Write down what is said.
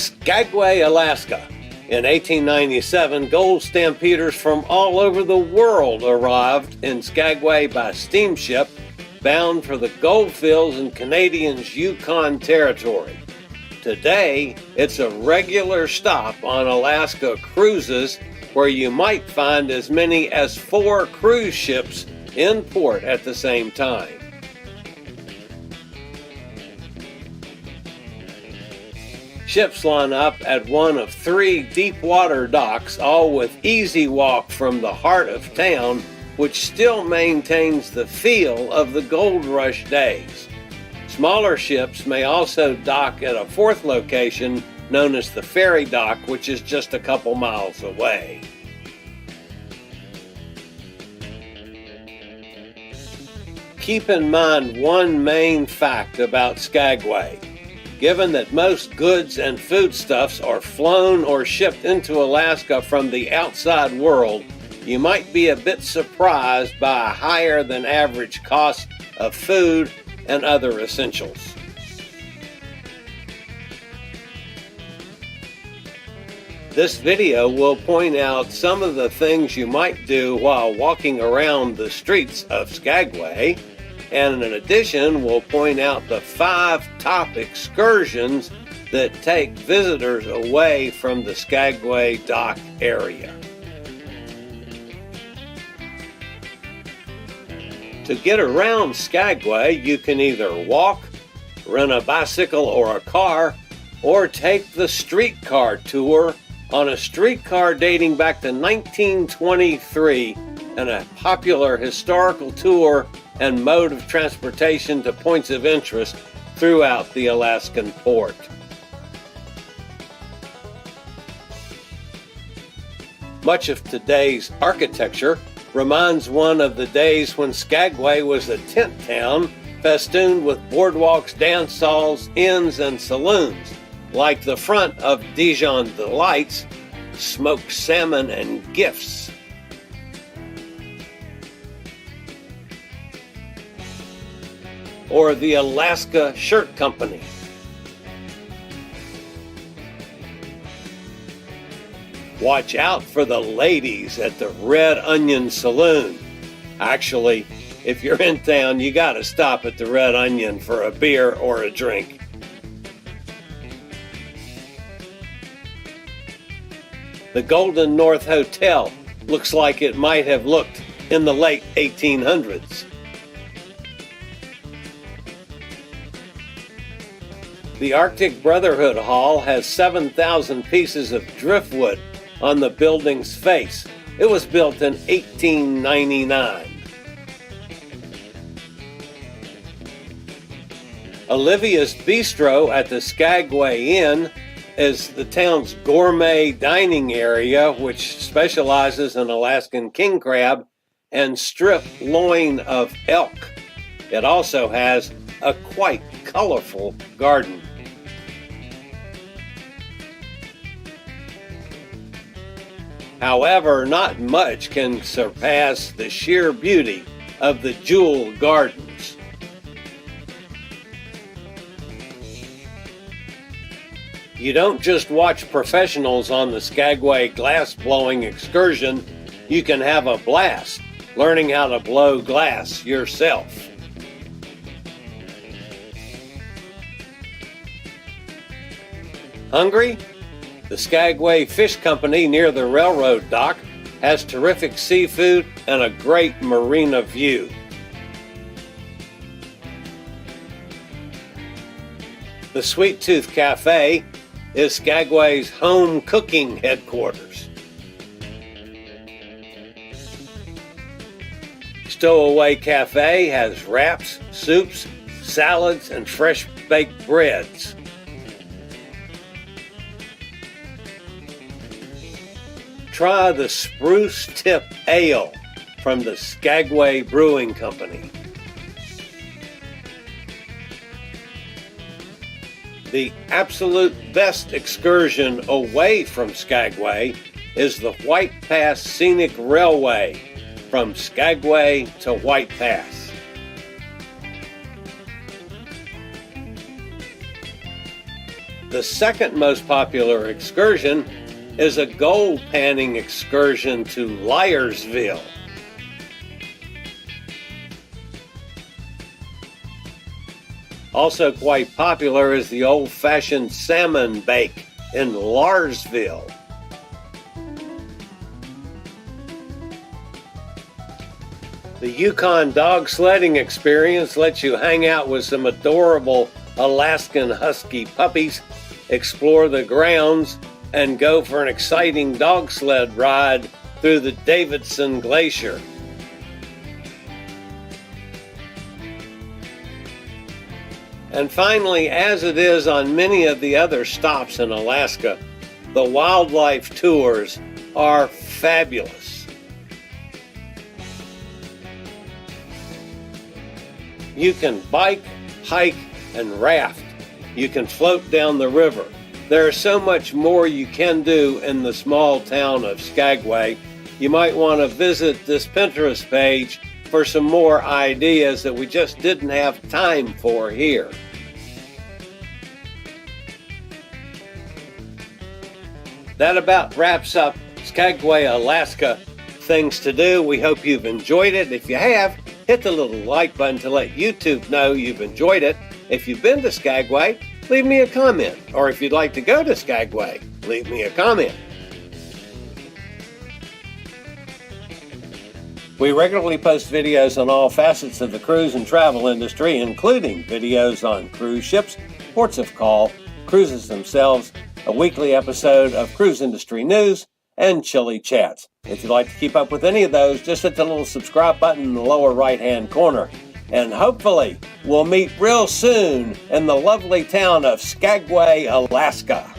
Skagway, Alaska. In 1897, gold stampeders from all over the world arrived in Skagway by steamship, bound for the gold fields in Canadians' Yukon Territory. Today, it's a regular stop on Alaska cruises, where you might find as many as 4 cruise ships in port at the same time. Ships line up at one of 3 deep water docks, all with easy walk from the heart of town, which still maintains the feel of the gold rush days. Smaller ships may also dock at a 4th location known as the ferry dock, which is just a couple miles away. Keep in mind one main fact about Skagway. Given that most goods and foodstuffs are flown or shipped into Alaska from the outside world, you might be a bit surprised by a higher than average cost of food and other essentials. This video will point out some of the things you might do while walking around the streets of Skagway, and in addition, we'll point out the 5 top excursions that take visitors away from the Skagway dock area. To get around Skagway, you can either walk, rent a bicycle or a car, or take the streetcar tour on a streetcar dating back to 1923 and a popular historical tour and mode of transportation to points of interest throughout the Alaskan port. Much of today's architecture reminds one of the days when Skagway was a tent town festooned with boardwalks, dance halls, inns, and saloons, like the front of Dijon Delights, smoked salmon and gifts. Or the Alaska Shirt Company. Watch out for the ladies at the Red Onion Saloon. Actually, if you're in town, you gotta stop at the Red Onion for a beer or a drink. The Golden North Hotel looks like it might have looked in the late 1800s. The Arctic Brotherhood Hall has 7,000 pieces of driftwood on the building's face. It was built in 1899. Olivia's Bistro at the Skagway Inn is the town's gourmet dining area, which specializes in Alaskan king crab and strip loin of elk. It also has a quite colorful garden. However, not much can surpass the sheer beauty of the Jewel Gardens. You don't just watch professionals on the Skagway glass-blowing excursion, you can have a blast learning how to blow glass yourself. Hungry? The Skagway Fish Company near the railroad dock has terrific seafood and a great marina view. The Sweet Tooth Cafe is Skagway's home cooking headquarters. Stowaway Cafe has wraps, soups, salads, and fresh baked breads. Try the Spruce Tip Ale from the Skagway Brewing Company. The absolute best excursion away from Skagway is the White Pass Scenic Railway from Skagway to White Pass. The second most popular excursion is a gold panning excursion to Liarsville. Also quite popular is the old-fashioned salmon bake in Larsville. The Yukon dog sledding experience lets you hang out with some adorable Alaskan Husky puppies, explore the grounds, and go for an exciting dog sled ride through the Davidson Glacier. And finally, as it is on many of the other stops in Alaska, the wildlife tours are fabulous. You can bike, hike, and raft. You can float down the river. There is so much more you can do in the small town of Skagway. You might want to visit this Pinterest page for some more ideas that we just didn't have time for here. That about wraps up Skagway, Alaska things to do. We hope you've enjoyed it. If you have, hit the little like button to let YouTube know you've enjoyed it. If you've been to Skagway, leave me a comment. Or if you'd like to go to Skagway, leave me a comment. We regularly post videos on all facets of the cruise and travel industry, including videos on cruise ships, ports of call, cruises themselves, a weekly episode of cruise industry news, and chilly chats. If you'd like to keep up with any of those, just hit the little subscribe button in the lower right-hand corner. And hopefully, we'll meet real soon in the lovely town of Skagway, Alaska.